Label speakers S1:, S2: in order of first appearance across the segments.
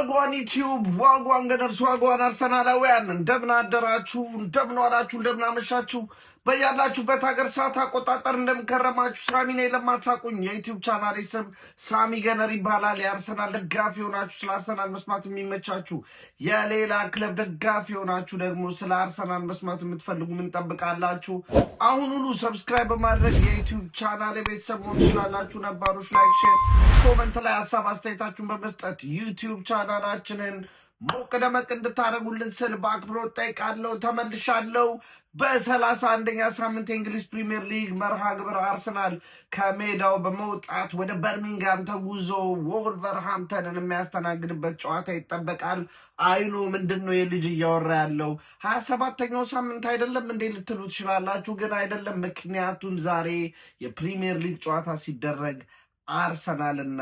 S1: ዋጓን ዩቲዩብ ዋጓን ገደርስ ዋጓን አርሰናላውያን እንደምን አደራችሁ፣ እንደምን ዋላችሁ፣ እንደምን አመሻችሁ። በያላችሁበት ሀገር ሰዓት አቆጣጠር እንደምከረማችሁ። ሳሚ ነኝ። ለማታውቁኝ የዩቲዩብ ቻናሌ ስም ሳሚ ገነር ይባላል። የአርሰናል ደጋፊ ሆናችሁ ስለ አርሰናል መስማት የሚመቻችሁ፣ የሌላ ክለብ ደጋፊ ሆናችሁ ደግሞ ስለ አርሰናል መስማት የምትፈልጉ ምን ጠብቃላችሁ? አሁኑኑ ሰብስክራይብ በማድረግ የዩቲዩብ ቻናሌ ቤተሰብ መሆን ትችላላችሁ። ነባሮች ላይክ፣ ሼር፣ ኮመንት ላይ ሀሳብ አስተያየታችሁን በመስጠት ዩቲዩብ ቻናላችንን ሞቅ ደመቅ እንድታደርጉልን ስል በአክብሮት ጠይቃለሁ። ተመልሻለሁ። በ31ኛ ሳምንት የእንግሊዝ ፕሪሚየር ሊግ መርሃ ግብር አርሰናል ከሜዳው በመውጣት ወደ በርሚንግሃም ተጉዞ ወልቨርሃምፕተንን የሚያስተናግድበት ጨዋታ ይጠበቃል። አይኑ ምንድን ነው የልጅ እያወራ ያለው 27ኛው ሳምንት አይደለም እንዴ ልትሉ ትችላላችሁ። ግን አይደለም። ምክንያቱም ዛሬ የፕሪሚየር ሊግ ጨዋታ ሲደረግ አርሰናልና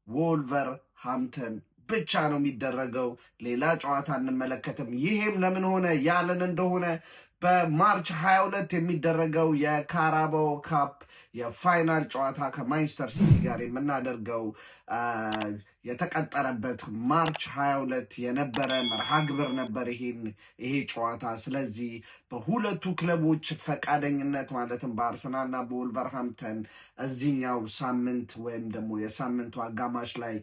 S1: ወልቨርሃምፕተን ብቻ ነው የሚደረገው። ሌላ ጨዋታ እንመለከትም። ይሄም ለምን ሆነ ያለን እንደሆነ በማርች 22 የሚደረገው የካራባኦ ካፕ የፋይናል ጨዋታ ከማንቸስተር ሲቲ ጋር የምናደርገው የተቀጠረበት ማርች 22 የነበረ መርሃ ግብር ነበር ይሄ ጨዋታ። ስለዚህ በሁለቱ ክለቦች ፈቃደኝነት ማለትም በአርሰናልና በወልቨርሃምፕተን እዚህኛው ሳምንት ወይም ደግሞ የሳምንቱ አጋማሽ ላይ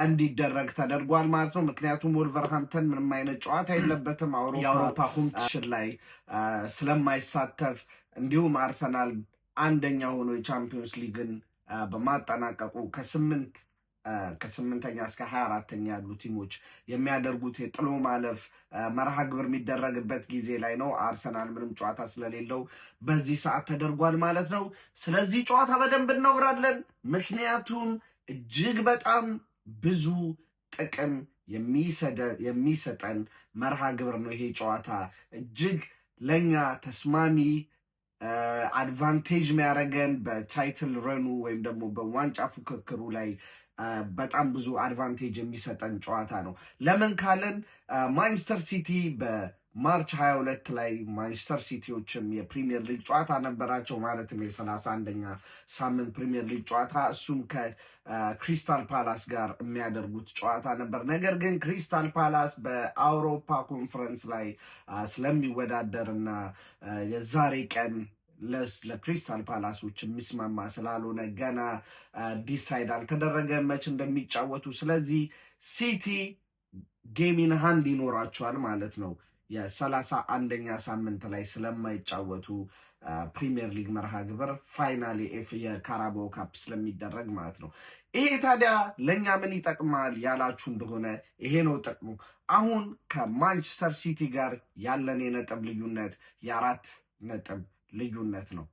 S1: እንዲደረግ ተደርጓል ማለት ነው። ምክንያቱም ወልቨርሃምፕተን ምንም አይነት ጨዋታ የለበትም የአውሮፓ ኮምፒቲሽን ላይ ስለማይሳተፍ፣ እንዲሁም አርሰናል አንደኛ ሆኖ የቻምፒዮንስ ሊግን በማጠናቀቁ ከስምንተኛ እስከ 24ኛ ያሉ ቲሞች የሚያደርጉት የጥሎ ማለፍ መርሃ ግብር የሚደረግበት ጊዜ ላይ ነው። አርሰናል ምንም ጨዋታ ስለሌለው በዚህ ሰዓት ተደርጓል ማለት ነው። ስለዚህ ጨዋታ በደንብ እናወራለን። ምክንያቱም እጅግ በጣም ብዙ ጥቅም የሚሰጠን መርሃ ግብር ነው ይሄ ጨዋታ። እጅግ ለኛ ተስማሚ አድቫንቴጅ የሚያደርገን በታይትል ረኑ ወይም ደግሞ በዋንጫ ፉክክሩ ላይ በጣም ብዙ አድቫንቴጅ የሚሰጠን ጨዋታ ነው። ለምን ካለን ማንቸስተር ሲቲ በማርች 22 ላይ ማንቸስተር ሲቲዎችም የፕሪሚየር ሊግ ጨዋታ ነበራቸው። ማለትም የ31ኛ ሳምንት ፕሪሚየር ሊግ ጨዋታ፣ እሱም ከክሪስታል ፓላስ ጋር የሚያደርጉት ጨዋታ ነበር። ነገር ግን ክሪስታል ፓላስ በአውሮፓ ኮንፈረንስ ላይ ስለሚወዳደርና የዛሬ ቀን ለክሪስታል ፓላሶች የሚስማማ ስላልሆነ ገና ዲሳይድ አልተደረገም መች እንደሚጫወቱ። ስለዚህ ሲቲ ጌሚን ሃንድ ይኖራቸዋል ማለት ነው። የ31ኛ ሳምንት ላይ ስለማይጫወቱ ፕሪሚየር ሊግ መርሃ ግብር ፋይናል የካራባኦ ካፕ ስለሚደረግ ማለት ነው። ይሄ ታዲያ ለእኛ ምን ይጠቅማል ያላችሁ እንደሆነ ይሄ ነው ጥቅሙ። አሁን ከማንቸስተር ሲቲ ጋር ያለን የነጥብ ልዩነት የ4 ነጥብ ልዩነት ነው።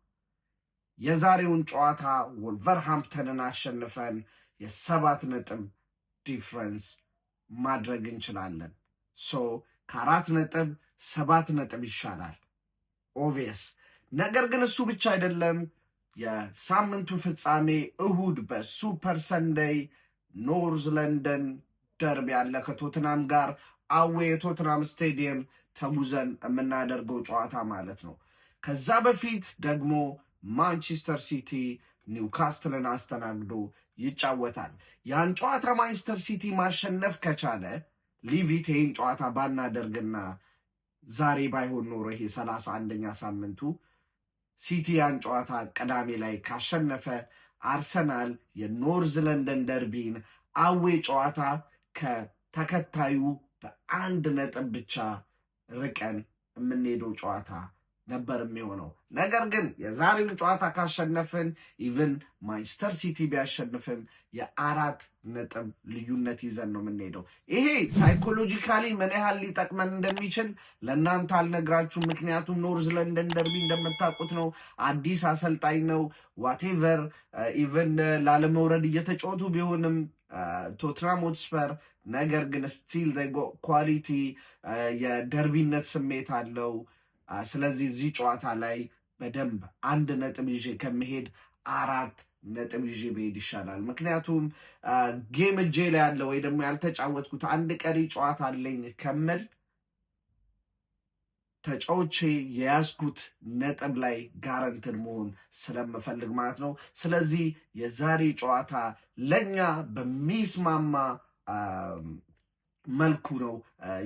S1: የዛሬውን ጨዋታ ወልቨርሃምፕተንን አሸንፈን የ7 ነጥብ ዲፍረንስ ማድረግ እንችላለን። ከ4 ነጥብ 7 ነጥብ ይሻላል ኦቪየስ። ነገር ግን እሱ ብቻ አይደለም። የሳምንቱ ፍጻሜ እሁድ በሱፐር ሰንደይ ኖርዝ ለንደን ደርቢ ያለ ከቶትናም ጋር አዌ የቶትናም ስቴዲየም ተጉዘን የምናደርገው ጨዋታ ማለት ነው። ከዛ በፊት ደግሞ ማንቸስተር ሲቲ ኒውካስትልን አስተናግዶ ይጫወታል። ያን ጨዋታ ማንቸስተር ሲቲ ማሸነፍ ከቻለ ሊቪት ይህን ጨዋታ ባናደርግና ዛሬ ባይሆን ኖሮ ይሄ 31ኛ ሳምንቱ ሲቲ ያን ጨዋታ ቅዳሜ ላይ ካሸነፈ አርሰናል የኖርዝ ለንደን ደርቢን አዌ ጨዋታ ከተከታዩ በ1 ነጥብ ብቻ ርቀን የምንሄደው ጨዋታ ነበር የሚሆነው። ነገር ግን የዛሬውን ጨዋታ ካሸነፍን ኢቭን ማንቸስተር ሲቲ ቢያሸንፍም የ4 ነጥብ ልዩነት ይዘን ነው የምንሄደው። ይሄ ሳይኮሎጂካሊ ምን ያህል ሊጠቅመን እንደሚችል ለእናንተ አልነግራችሁም። ምክንያቱም ኖርዝ ለንደን ደርቢ እንደምታውቁት ነው፣ አዲስ አሰልጣኝ ነው። ዋቴቨር ኢቭን ላለመውረድ እየተጫወቱ ቢሆንም ቶትናም ሆትስፐር፣ ነገር ግን ስቲል ኳሊቲ የደርቢነት ስሜት አለው። ስለዚህ እዚህ ጨዋታ ላይ በደንብ 1 ነጥብ ይዤ ከመሄድ 4 ነጥብ ይዤ መሄድ ይሻላል። ምክንያቱም ጌም እጄ ላይ ያለ ወይ ደግሞ ያልተጫወትኩት አንድ ቀሪ ጨዋታ አለኝ ከምል ተጫውቼ የያዝኩት ነጥብ ላይ ጋረንትን መሆን ስለምፈልግ ማለት ነው። ስለዚህ የዛሬ ጨዋታ ለኛ በሚስማማ መልኩ ነው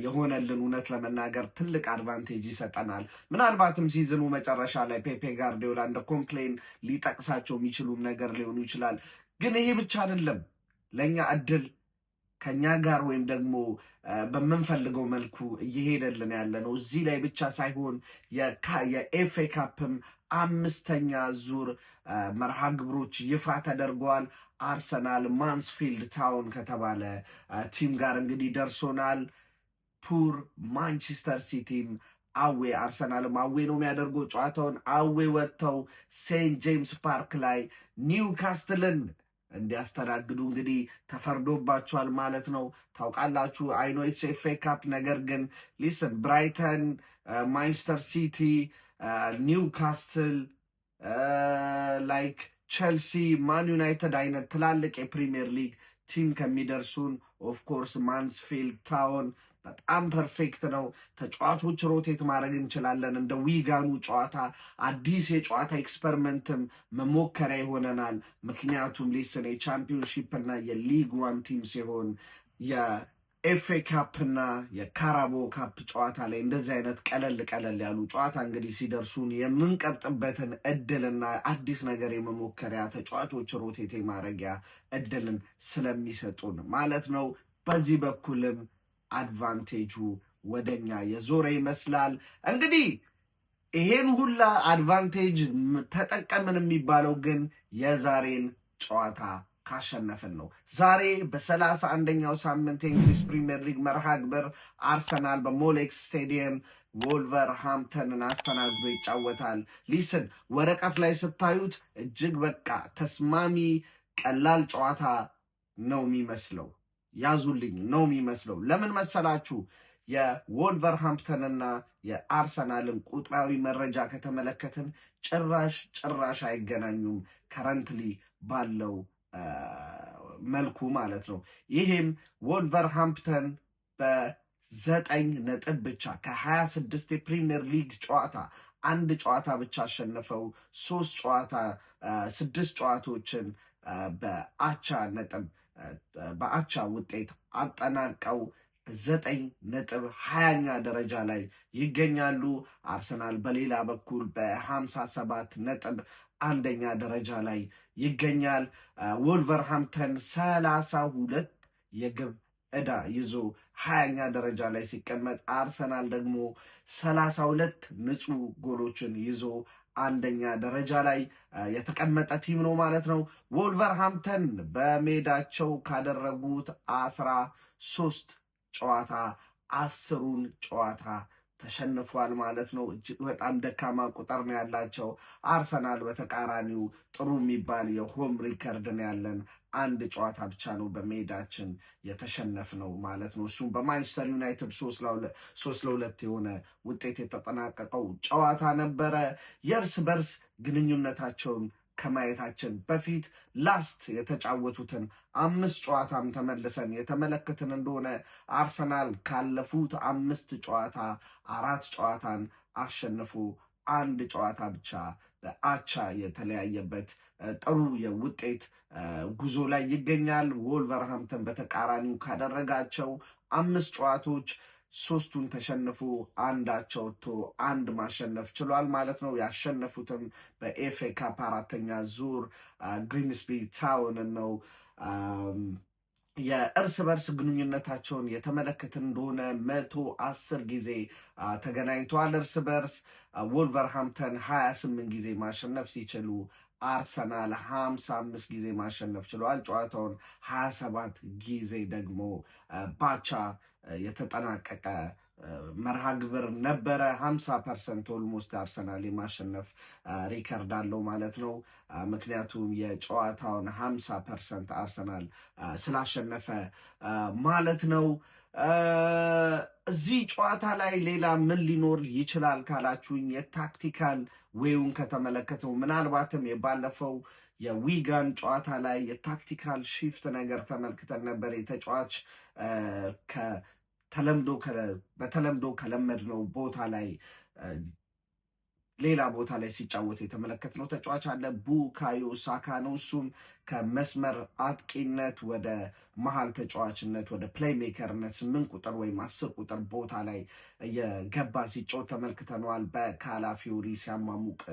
S1: የሆነልን። እውነት ለመናገር ትልቅ አድቫንቴጅ ይሰጠናል። ምናልባትም ሲዝኑ መጨረሻ ላይ ፔፔ ጋርዲዮላ እንደ ኮምፕሌን ሊጠቅሳቸው የሚችሉም ነገር ሊሆኑ ይችላል። ግን ይሄ ብቻ አይደለም ለእኛ እድል ከኛ ጋር ወይም ደግሞ በምንፈልገው መልኩ እየሄደልን ያለ ነው። እዚህ ላይ ብቻ ሳይሆን የኤፍኤ ካፕም 5ኛ ዙር መርሃ ግብሮች ይፋ ተደርገዋል። አርሰናል ማንስፊልድ ታውን ከተባለ ቲም ጋር እንግዲህ ደርሶናል። ፑር ማንቸስተር ሲቲም አዌ አርሰናልም አዌ ነው የሚያደርገው ጨዋታውን። አዌ ወጥተው ሴንት ጄምስ ፓርክ ላይ ኒውካስትልን እንዲያስተናግዱ እንግዲህ ተፈርዶባቸዋል ማለት ነው። ታውቃላችሁ አይኖ ኢትስ ኤፍ ኤ ካፕ፣ ነገር ግን ሊስን ብራይተን፣ ማንቸስተር ሲቲ፣ ኒውካስትል ላይክ ቸልሲ፣ ማን ዩናይትድ አይነት ትላልቅ የፕሪሚየር ሊግ ቲም ከሚደርሱን ኦፍኮርስ ማንስፊልድ ታውን በጣም ፐርፌክት ነው። ተጫዋቾች ሮቴት ማድረግ እንችላለን። እንደ ዊጋኑ ጨዋታ አዲስ የጨዋታ ኤክስፐሪመንትም መሞከሪያ ይሆነናል። ምክንያቱም ሊስን የቻምፒዮንሺፕ እና የሊግ ዋን ቲም ሲሆን የኤፍኤ ካፕ እና የካራቦ ካፕ ጨዋታ ላይ እንደዚህ አይነት ቀለል ያሉ ጨዋታ እንግዲህ ሲደርሱን የምንቀብጥበትን እድልና አዲስ ነገር የመሞከሪያ ተጫዋቾች ሮቴት ማድረጊያ እድልን ስለሚሰጡን ማለት ነው። በዚህ በኩልም አድቫንቴጁ ወደኛ የዞረ ይመስላል። እንግዲህ ይሄን ሁላ አድቫንቴጅ ተጠቀምን የሚባለው ግን የዛሬን ጨዋታ ካሸነፍን ነው። ዛሬ በ31ኛው ሳምንት የእንግሊዝ ፕሪሚየር ሊግ መርሃ ግብር አርሰናል በሞሌክስ ስቴዲየም ወልቨርሃምፕተንን አስተናግዶ ይጫወታል። ሊስን ወረቀት ላይ ስታዩት እጅግ በቃ ተስማሚ ቀላል ጨዋታ ነው የሚመስለው። ያዙልኝ ነው የሚመስለው። ለምን መሰላችሁ? የወልቨርሃምፕተንና የአርሰናልን ቁጥራዊ መረጃ ከተመለከትን ጭራሽ አይገናኙም፣ ከረንትሊ ባለው መልኩ ማለት ነው። ይህም ወልቨርሃምፕተን በ9 ነጥብ ብቻ ከ26 የፕሪሚየር ሊግ ጨዋታ አንድ ጨዋታ ብቻ አሸንፈው 6 ጨዋታዎችን በአቻ ነጥብ በአቻ ውጤት አጠናቀው 9 ነጥብ 20ኛ ደረጃ ላይ ይገኛሉ። አርሰናል በሌላ በኩል በ57 ነጥብ 1ኛ ደረጃ ላይ ይገኛል። ወልቨርሃምፕተን 32 የግብ ዕዳ ይዞ 20ኛ ደረጃ ላይ ሲቀመጥ፣ አርሰናል ደግሞ 32 ንጹህ ጎሎችን ይዞ 1ኛ ደረጃ ላይ የተቀመጠ ቲም ነው ማለት ነው። ወልቨርሃምፕተን በሜዳቸው ካደረጉት 13 ጨዋታ 10ሩን ጨዋታ ተሸንፏል ማለት ነው። እጅግ በጣም ደካማ ቁጥር ነው ያላቸው። አርሰናል በተቃራኒው ጥሩ የሚባል የሆም ሪከርድ ነው ያለን። 1 ጨዋታ ብቻ ነው በሜዳችን የተሸነፍ ነው ማለት ነው። እሱም በማንቸስተር ዩናይትድ 3-2 የሆነ ውጤት የተጠናቀቀው ጨዋታ ነበረ። የእርስ በርስ ግንኙነታቸውን ከማየታችን በፊት ላስት የተጫወቱትን 5 ጨዋታም ተመልሰን የተመለከትን እንደሆነ አርሰናል ካለፉት 5 ጨዋታ 4 ጨዋታን አሸንፎ 1 ጨዋታ ብቻ በአቻ የተለያየበት ጥሩ የውጤት ጉዞ ላይ ይገኛል። ወልቨርሃምፕተን በተቃራኒው ካደረጋቸው 5 ጨዋታዎች 3ቱን ተሸንፎ 1 አቻ ወጥቶ 1 ማሸነፍ ችሏል ማለት ነው። ያሸነፉትም በኤፍኤ ካፕ 4ኛ ዙር ግሪምስቢ ታውንን ነው። የእርስ በርስ ግንኙነታቸውን የተመለከትን እንደሆነ 110 ጊዜ ተገናኝተዋል እርስ በርስ። ወልቨርሃምፕተን 28 ጊዜ ማሸነፍ ሲችሉ አርሰናል 55 ጊዜ ማሸነፍ ችለዋል። ጨዋታውን 27 ጊዜ ደግሞ ባቻ የተጠናቀቀ መርሃ ግብር ነበረ። 50% ኦልሞስት አርሰናል የማሸነፍ ሪከርድ አለው ማለት ነው። ምክንያቱም የጨዋታውን 50% አርሰናል ስላሸነፈ ማለት ነው። እዚህ ጨዋታ ላይ ሌላ ምን ሊኖር ይችላል ካላችሁኝ፣ የታክቲካል ዌውን ከተመለከተው ምናልባትም የባለፈው የዊጋን ጨዋታ ላይ የታክቲካል ሺፍት ነገር ተመልክተን ነበር። የተጫዋች በተለምዶ ከለመድነው ቦታ ላይ ሌላ ቦታ ላይ ሲጫወት የተመለከትነው ተጫዋች አለ። ቡካዮ ሳካ ነው። እሱም ከመስመር አጥቂነት ወደ መሀል ተጫዋችነት ወደ ፕሌይ ሜከርነት 8 ቁጥር ወይም 10 ቁጥር ቦታ ላይ የገባ ሲጫወት ተመልክተነዋል። በካላፊዮሪ ሲያማሙቅ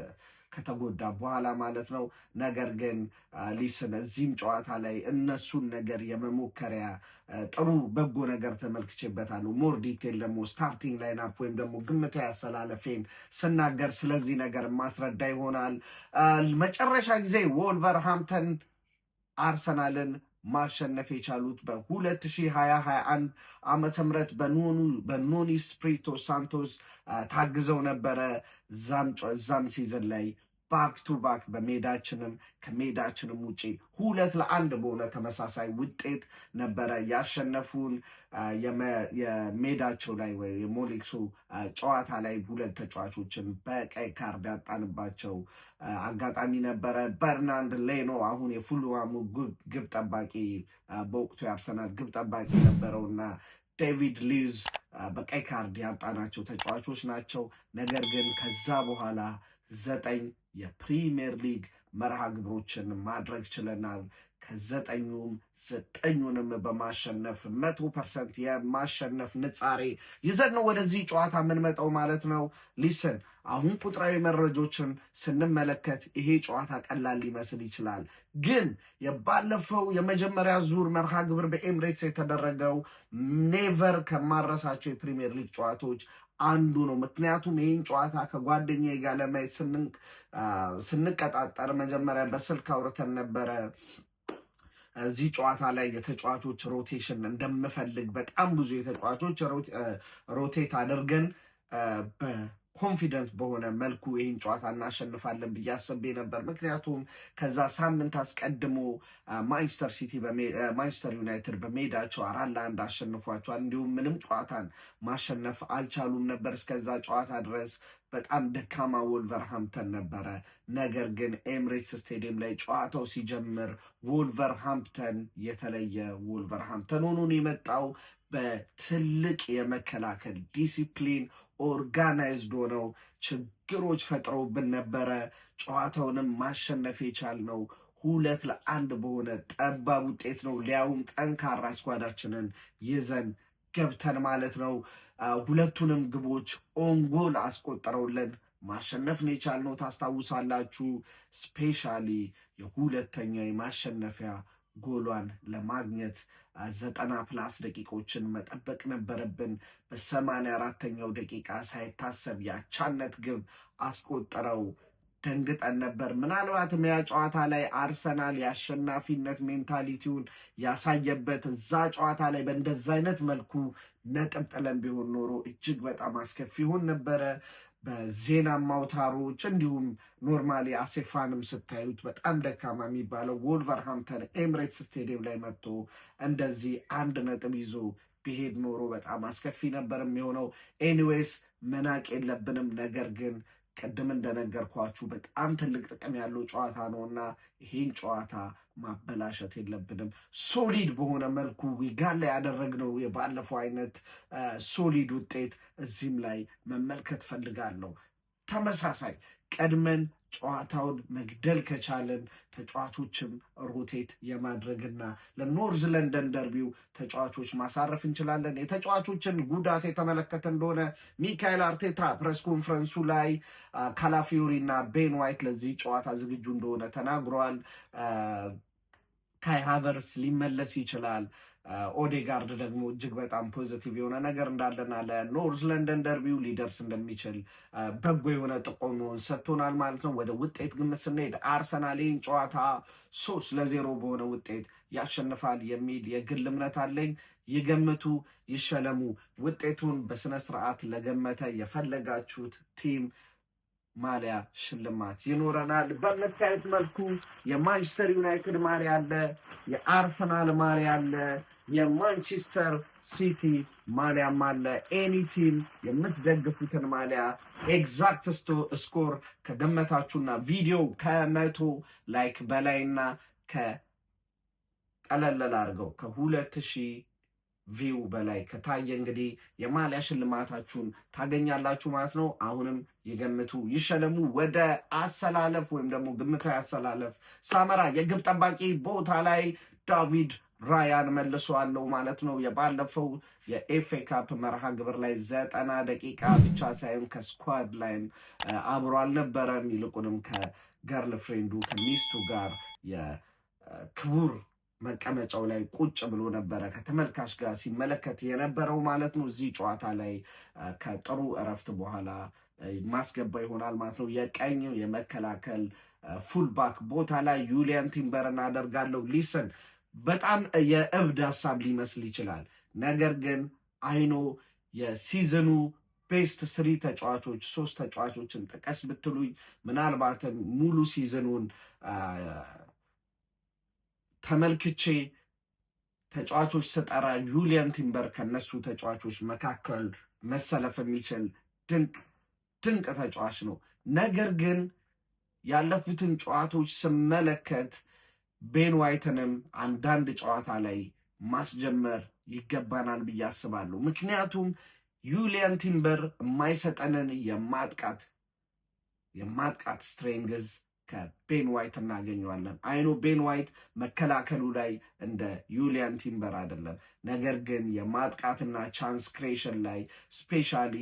S1: ከተጎዳ በኋላ ማለት ነው። ነገር ግን ሊስን እዚህም ጨዋታ ላይ እነሱን ነገር የመሞከሪያ ጥሩ በጎ ነገር ተመልክቼበታለሁ። ሞር ዲቴል ደግሞ ስታርቲንግ ላይን አፕ ወይም ደግሞ ግምታዊ አሰላለፌን ስናገር ስለዚህ ነገር ማስረዳ ይሆናል። መጨረሻ ጊዜ ወልቨርሃምተን አርሰናልን ማሸነፍ የቻሉት በ2021 ዓመተ ምህረት በኖኒ ስፕሪቶ ሳንቶስ ታግዘው ነበረ። እዛም ሲዝን ላይ ባክ ቱ ባክ በሜዳችንም ከሜዳችንም ውጪ 2-1 በሆነ ተመሳሳይ ውጤት ነበረ ያሸነፉን። የሜዳቸው ላይ ወይ የሞሊክሱ ጨዋታ ላይ 2 ተጫዋቾችን በቀይ ካርድ ያጣንባቸው አጋጣሚ ነበረ። በርናንድ ሌኖ አሁን የፉልሃሙ ግብ ጠባቂ በወቅቱ የአርሰናል ግብ ጠባቂ ነበረውና ዴቪድ ሉዊዝ በቀይ ካርድ ያጣናቸው ተጫዋቾች ናቸው። ነገር ግን ከዛ በኋላ 9 የፕሪሚየር ሊግ መርሃ ግብሮችን ማድረግ ችለናል። ከ9ኙንም በማሸነፍ 100% የማሸነፍ ንጻሬ ይዘን ነው ወደዚህ ጨዋታ የምንመጣው ማለት ነው። ሊስን አሁን ቁጥራዊ መረጃዎችን ስንመለከት ይሄ ጨዋታ ቀላል ሊመስል ይችላል፣ ግን የባለፈው የመጀመሪያ ዙር መርሃ ግብር በኤምሬትስ የተደረገው ኔቨር ከማረሳቸው የፕሪሚየር ሊግ ጨዋታዎች አንዱ ነው። ምክንያቱም ይህን ጨዋታ ከጓደኛዬ ጋር ለማየት ስንቀጣጠር መጀመሪያ በስልክ አውርተን ነበረ። እዚህ ጨዋታ ላይ የተጫዋቾች ሮቴሽን እንደምፈልግ በጣም ብዙ የተጫዋቾች ሮቴት አድርገን ኮንፊደንት በሆነ መልኩ ይህን ጨዋታ እናሸንፋለን ብዬ አስቤ ነበር። ምክንያቱም ከዛ ሳምንት አስቀድሞ ማንቸስተር ዩናይትድ በሜዳቸው 4-1 አሸንፏቸዋል። እንዲሁም ምንም ጨዋታን ማሸነፍ አልቻሉም ነበር እስከዛ ጨዋታ ድረስ። በጣም ደካማ ወልቨርሃምተን ነበረ። ነገር ግን ኤምሬትስ ስቴዲየም ላይ ጨዋታው ሲጀምር ወልቨርሃምተን የተለየ ወልቨርሃምተን ሆኖን የመጣው በትልቅ የመከላከል ዲሲፕሊን ኦርጋናይዝድ ሆነው ችግሮች ፈጥረውብን ነበረ። ጨዋታውንም ማሸነፍ የቻልነው 2-1 በሆነ ጠባብ ውጤት ነው። ሊያውም ጠንካራ ስኳዳችንን ይዘን ገብተን ማለት ነው። ሁለቱንም ግቦች ኦንጎል አስቆጠረውልን ማሸነፍ ነው የቻልነው። ታስታውሳላችሁ። ስፔሻሊ የሁለተኛ የማሸነፊያ ጎሏን ለማግኘት 90+ ደቂቃዎችን መጠበቅ ነበረብን። በ84ኛው ደቂቃ ሳይታሰብ ያቻነት ግብ አስቆጠረው። ደንግጠን ነበር። ምናልባትም ያ ጨዋታ ላይ አርሰናል የአሸናፊነት ሜንታሊቲውን ያሳየበት እዛ ጨዋታ ላይ በእንደዛ አይነት መልኩ ነጥብ ጥለን ቢሆን ኖሮ እጅግ በጣም አስከፊ ይሆን ነበረ። በዜና ማውታሮች እንዲሁም ኖርማሊ አሴፋንም ስታዩት በጣም ደካማ የሚባለው ወልቨርሃምተን ኤምሬትስ ስቴዲየም ላይ መጥቶ እንደዚህ 1 ነጥብ ይዞ ቢሄድ ኖሮ በጣም አስከፊ ነበር የሚሆነው። ኤኒዌይስ መናቅ የለብንም። ነገር ግን ቅድም እንደነገርኳችሁ በጣም ትልቅ ጥቅም ያለው ጨዋታ ነው እና ይህን ጨዋታ ማበላሸት የለብንም። ሶሊድ በሆነ መልኩ ዊጋን ላይ ያደረግነው የባለፈው አይነት ሶሊድ ውጤት እዚህም ላይ መመልከት ፈልጋለሁ። ተመሳሳይ ቀድመን ጨዋታውን መግደል ከቻለን ተጫዋቾችም ሮቴት የማድረግና ለኖርዝ ለንደን ደርቢው ተጫዋቾች ማሳረፍ እንችላለን። የተጫዋቾችን ጉዳት የተመለከተ እንደሆነ ሚካኤል አርቴታ ፕሬስ ኮንፈረንሱ ላይ ካላፊዮሪ እና ቤን ዋይት ለዚህ ጨዋታ ዝግጁ እንደሆነ ተናግሯል። ካይ ሃቨርስ ሊመለስ ይችላል። ኦዴጋርድ ደግሞ እጅግ በጣም ፖዚቲቭ የሆነ ነገር እንዳለና ለኖርዝ ለንደን ደርቢው ሊደርስ እንደሚችል በጎ የሆነ ጥቆማውን ሰጥቶናል ማለት ነው። ወደ ውጤት ግምት ስንሄድ አርሰናል ይህን ጨዋታ 3-0 በሆነ ውጤት ያሸንፋል የሚል የግል እምነት አለኝ። ይገምቱ፣ ይሸለሙ። ውጤቱን በስነስርዓት ለገመተ የፈለጋችሁት ቲም ማሊያ ሽልማት ይኖረናል። በምታዩት መልኩ የማንቸስተር ዩናይትድ ማሊያ አለ፣ የአርሰናል ማሊያ አለ፣ የማንቸስተር ሲቲ ማሊያም አለ። ኤኒ ቲም የምትደግፉትን ማሊያ ኤግዛክት ስኮር ከገመታችሁና ቪዲዮ 100 ላይክ በላይና ከጠለለል አድርገው ከ2000 ቪው በላይ ከታየ እንግዲህ የማሊያ ሽልማታችሁን ታገኛላችሁ ማለት ነው። አሁንም ይገምቱ ይሸለሙ። ወደ አሰላለፍ ወይም ደግሞ ግምታዊ አሰላለፍ ሳመራ የግብ ጠባቂ ቦታ ላይ ዳቪድ ራያን መልሷለው ማለት ነው። የባለፈው የኤፍኤ ካፕ መርሃ ግብር ላይ 90 ደቂቃ ብቻ ሳይሆን ከስኳድ ላይም አብሮ አልነበረም። ይልቁንም ከገርል ፍሬንዱ ከሚስቱ ጋር የክቡር መቀመጫው ላይ ቁጭ ብሎ ነበረ ከተመልካች ጋር ሲመለከት የነበረው ማለት ነው። እዚህ ጨዋታ ላይ ከጥሩ እረፍት በኋላ ማስገባ ይሆናል ማለት ነው። የቀኝ የመከላከል ፉልባክ ቦታ ላይ ዩሊያን ቲምበርን አደርጋለሁ። ሊስን በጣም የእብድ ሀሳብ ሊመስል ይችላል። ነገር ግን አይኖ የሲዝኑ ቤስት 3 ተጫዋቾች 3 ተጫዋቾችን ጥቀስ ብትሉኝ ምናልባትም ሙሉ ሲዝኑን ተመልክቼ ተጫዋቾች ስጠራ ዩሊያን ቲምበር ከነሱ ተጫዋቾች መካከል መሰለፍ የሚችል ድንቅ ተጫዋች ነው። ነገር ግን ያለፉትን ጨዋታዎች ስመለከት ቤን ዋይትንም አንዳንድ ጨዋታ ላይ ማስጀመር ይገባናል ብዬ አስባለሁ። ምክንያቱም ዩሊያን ቲምበር የማይሰጠንን የማጥቃት ስትሬንግዝ ከቤን ዋይት እናገኘዋለን። አይኖ ቤን ዋይት መከላከሉ ላይ እንደ ዩሊያን ቲምበር አይደለም። ነገር ግን የማጥቃትና ቻንስ ክሬሽን ላይ ስፔሻሊ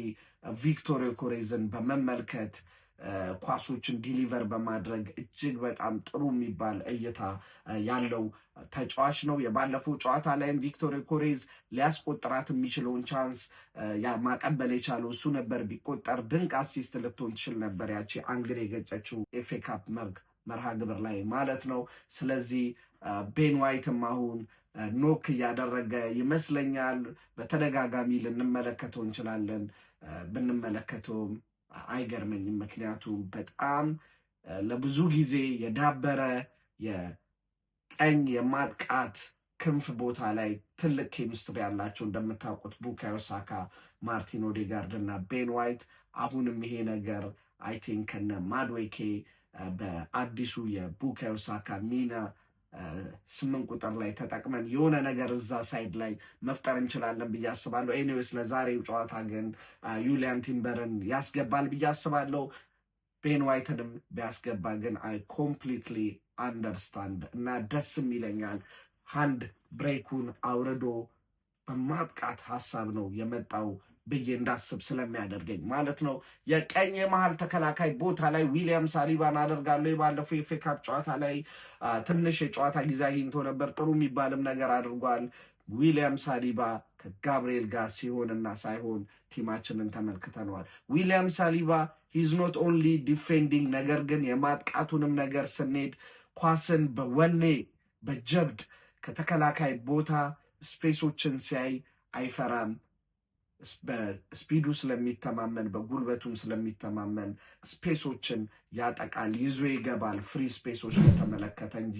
S1: ቪክቶር ዮኬሬዝን በመመልከት ኳሶችን ዲሊቨር በማድረግ እጅግ በጣም ጥሩ የሚባል እይታ ያለው ተጫዋች ነው። የባለፈው ጨዋታ ላይም ቪክቶር ዮኬሬዝ ሊያስቆጥራት የሚችለውን ቻንስ ማቀበል የቻለው እሱ ነበር። ቢቆጠር ድንቅ አሲስት ልትሆን ትችል ነበር፣ ያቺ አንግል የገጨችው ኤፍኤ ካፕ መርሃ ግብር ላይ ማለት ነው። ስለዚህ ቤን ዋይትም አሁን ኖክ እያደረገ ይመስለኛል። በተደጋጋሚ ልንመለከተው እንችላለን። ብንመለከተውም አይገርመኝም። ምክንያቱም በጣም ለብዙ ጊዜ የዳበረ የቀኝ የማጥቃት ክንፍ ቦታ ላይ ትልቅ ኬሚስትሪ ያላቸው እንደምታውቁት ቡካዮ ሳካ፣ ማርቲን ኦዴጋርድ እና ቤን ዋይት። አሁንም ይሄ ነገር አይ ቲንክ ከነ ማድዌኬ በአዲሱ የቡካዮ ሳካ ሚና 8 ቁጥር ላይ ተጠቅመን የሆነ ነገር እዛ ሳይድ ላይ መፍጠር እንችላለን ብዬ አስባለሁ። ኤኒዌይስ ለዛሬው ጨዋታ ግን ዩሊያን ቲምበርን ያስገባል ብዬ አስባለሁ። ቤን ዋይትንም ቢያስገባ ግን አይ ኮምፕሊትሊ አንደርስታንድ እና ደስም ይለኛል። ሃንድ ብሬኩን አውርዶ በማጥቃት ሀሳብ ነው የመጣው ብዬ እንዳስብ ስለሚያደርገኝ ማለት ነው። የቀኝ የመሀል ተከላካይ ቦታ ላይ ዊሊያም ሳሊባን አደርጋለሁ። የባለፈው የኤፍኤ ካፕ ጨዋታ ላይ ትንሽ የጨዋታ ጊዜ አግኝቶ ነበር። ጥሩ የሚባልም ነገር አድርጓል። ዊሊያም ሳሊባ ከጋብርኤል ጋር ሲሆንና ሳይሆን ቲማችንን ተመልክተነዋል። ዊሊያም ሳሊባ ሂዝ ኖት ኦንሊ ዲፌንዲንግ፣ ነገር ግን የማጥቃቱንም ነገር ስንሄድ ኳስን በወኔ በጀብድ ከተከላካይ ቦታ ስፔሶችን ሲያይ አይፈራም። በስፒዱ ስለሚተማመን በጉልበቱም ስለሚተማመን ስፔሶችን ያጠቃል፣ ይዞ ይገባል። ፍሪ ስፔሶች ከተመለከተ እንጂ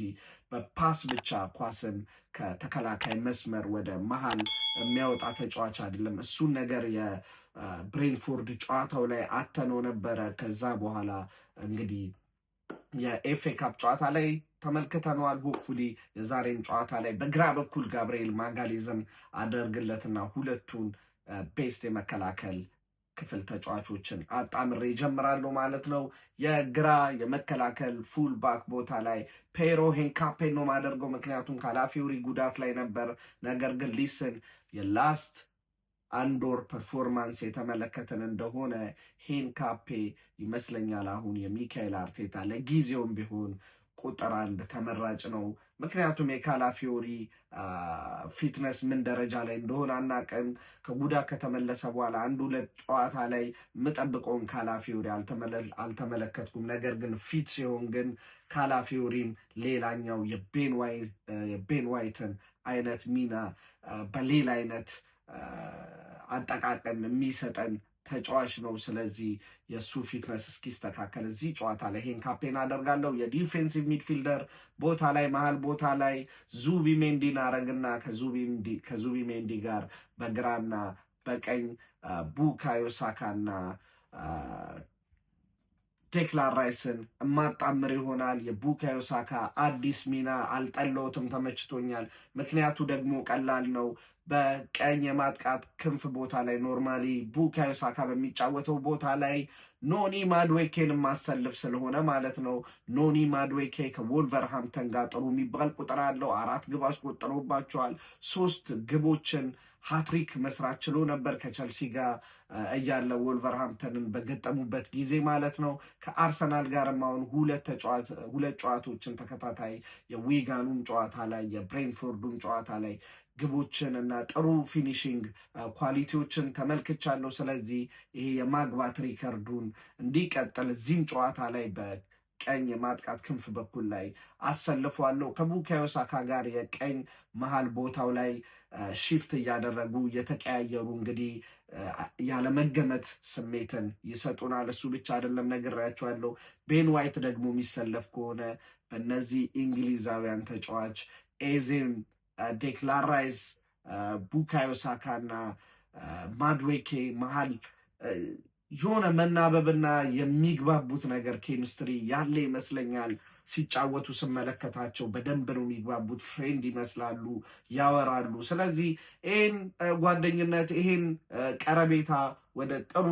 S1: በፓስ ብቻ ኳስን ከተከላካይ መስመር ወደ መሃል የሚያወጣ ተጫዋች አይደለም። እሱን ነገር የብሬንፎርድ ጨዋታው ላይ አተነው ነበረ። ከዛ በኋላ እንግዲህ የኤፍኤ ካፕ ጨዋታ ላይ ተመልክተነዋል። ሆፕፉሊ የዛሬም ጨዋታ ላይ በግራ በኩል ጋብርኤል ማጋሌዝን አደርግለትና ሁለቱን ቤስት የመከላከል ክፍል ተጫዋቾችን አጣምሬ ጀምራለሁ ማለት ነው። የግራ የመከላከል ፉል ባክ ቦታ ላይ ፔሮ ሄንካፔን ነው ማደርገው፣ ምክንያቱም ካላፊዮሪ ጉዳት ላይ ነበር። ነገር ግን ሊስን የላስት አንዶር ፐርፎርማንስ የተመለከትን እንደሆነ ሄንካፔ ይመስለኛል አሁን የሚካኤል አርቴታ ለጊዜውም ቢሆን ቁጥር 1 ተመራጭ ነው። ምክንያቱም የካላፊዮሪ ፊትነስ ምን ደረጃ ላይ እንደሆነ አናውቅም። ከጉዳት ከተመለሰ በኋላ 1-2 ጨዋታ ላይ የምጠብቀውን ካላፊዮሪ አልተመለከትኩም። ነገር ግን ፊት ሲሆን ግን ካላፊዮሪም ሌላኛው የቤን ዋይትን አይነት ሚና በሌላ አይነት አጠቃቀም የሚሰጠን ተጫዋች ነው። ስለዚህ የእሱ ፊትነስ እስኪስተካከል እዚህ ጨዋታ ላይ ሄንካፔን አደርጋለሁ። የዲፌንሲቭ ሚድፊልደር ቦታ ላይ መሀል ቦታ ላይ ዙቢሜንዲን አረግና ከዙቢሜንዲ ጋር በግራና በቀኝ ቡካዮ ሳካና ዴክላን ራይስን እማጣምር ይሆናል። የቡካዮ ሳካ አዲስ ሚና አልጠለውትም፣ ተመችቶኛል። ምክንያቱ ደግሞ ቀላል ነው። በቀኝ የማጥቃት ክንፍ ቦታ ላይ ኖርማሊ ቡካዮ ሳካ በሚጫወተው ቦታ ላይ ኖኒ ማድዌኬን ማሰልፍ ስለሆነ ማለት ነው። ኖኒ ማድዌኬ ከወልቨርሃምተን ጋር ጥሩ የሚባል ቁጥር አለው። 4 ግብ አስቆጥሮባቸዋል። 3 ግቦችን ሃትሪክ መስራት ችሎ ነበር ከቸልሲ ጋር እያለ ወልቨርሃምተንን በገጠሙበት ጊዜ ማለት ነው። ከአርሰናል ጋርም አሁን ሁለት ጨዋታዎችን ተከታታይ የዊጋኑም ጨዋታ ላይ የብሬንትፎርዱም ጨዋታ ላይ ግቦችን እና ጥሩ ፊኒሽንግ ኳሊቲዎችን ተመልክቻለሁ። ስለዚህ ይሄ የማግባት ሪከርዱን እንዲቀጥል እዚህም ጨዋታ ላይ በቀኝ የማጥቃት ክንፍ በኩል ላይ አሰልፏለሁ። ከቡካዮ ሳካ ጋር የቀኝ መሀል ቦታው ላይ ሺፍት እያደረጉ የተቀያየሩ እንግዲህ ያለመገመት ስሜትን ይሰጡናል። እሱ ብቻ አይደለም ነግሬያቸዋለሁ። ቤን ዋይት ደግሞ የሚሰለፍ ከሆነ በእነዚህ እንግሊዛውያን ተጫዋች ኤዜም፣ ዴክላን ራይስ፣ ቡካዮ ሳካ እና ማድዌኬ መሀል የሆነ መናበብና የሚግባቡት ነገር ኬሚስትሪ ያለ ይመስለኛል። ሲጫወቱ ስመለከታቸው በደንብ ነው የሚግባቡት። ፍሬንድ ይመስላሉ፣ ያወራሉ። ስለዚህ ይህን ጓደኝነት ይህን ቀረቤታ ወደ ጥሩ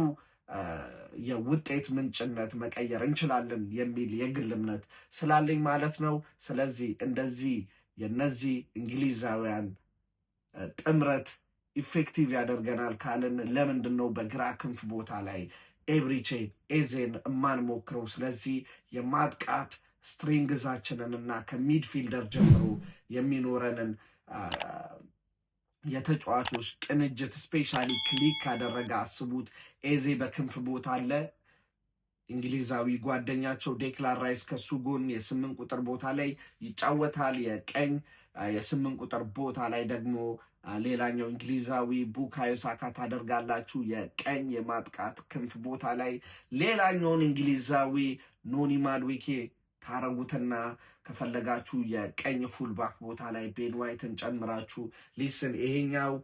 S1: የውጤት ምንጭነት መቀየር እንችላለን የሚል የግል እምነት ስላለኝ ማለት ነው። ስለዚህ እንደዚህ የነዚህ እንግሊዛውያን ጥምረት ኢፌክቲቭ ያደርገናል ካልን ለምንድን ነው በግራ ክንፍ ቦታ ላይ ኤብሪቼ ኤዜን የማንሞክረው? ስለዚህ የማጥቃት ስትሪንግዛችንን እና ከሚድፊልደር ጀምሮ የሚኖረንን የተጫዋቾች ቅንጅት ስፔሻሊ ክሊክ ካደረገ አስቡት። ኤዜ በክንፍ ቦታ አለ። እንግሊዛዊ ጓደኛቸው ዴክላን ራይስ ከሱ ጎን የ8 ቁጥር ቦታ ላይ ይጫወታል። የቀኝ የ8 ቁጥር ቦታ ላይ ደግሞ ሌላኛው እንግሊዛዊ ቡካዮ ሳካ ታደርጋላችሁ። የቀኝ የማጥቃት ክንፍ ቦታ ላይ ሌላኛውን እንግሊዛዊ ኖኒ ማድዌኬ ታረጉትና ከፈለጋችሁ የቀኝ ፉልባክ ቦታ ላይ ቤን ዋይትን ጨምራችሁ ሊስን ይሄኛው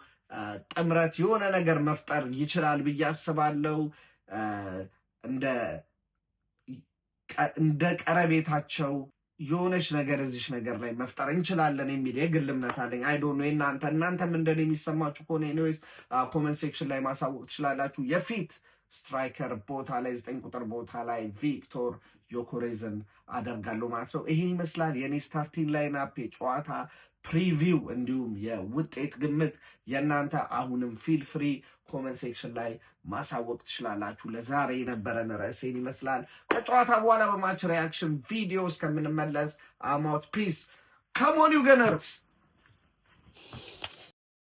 S1: ጥምረት የሆነ ነገር መፍጠር ይችላል ብዬ አስባለሁ። እንደ ቀረቤታቸው የሆነች ነገር እዚሽ ነገር ላይ መፍጠር እንችላለን የሚል የግል እምነት አለኝ። አይ ዶንት ኖ እናንተም እንደኔ የሚሰማችሁ ከሆነ ኤኒዌይስ ኮመንት ሴክሽን ላይ ማሳወቅ ትችላላችሁ። የፊት ስትራይከር ቦታ ላይ 9 ቁጥር ቦታ ላይ ቪክቶር ዮኬሬዝን አደርጋለሁ ማለት ነው። ይሄን ይመስላል የኔ ስታርቲንግ ላይን አፕ የጨዋታ ፕሪቪው እንዲሁም የውጤት ግምት የእናንተ። አሁንም ፊል ፍሪ ኮመንት ሴክሽን ላይ ማሳወቅ ትችላላችሁ። ለዛሬ የነበረን ርዕሴን ይመስላል። ከጨዋታ በኋላ በማች ሪያክሽን ቪዲዮ እስከምንመለስ አሞት ፒስ ካሞን ዩ ገነርስ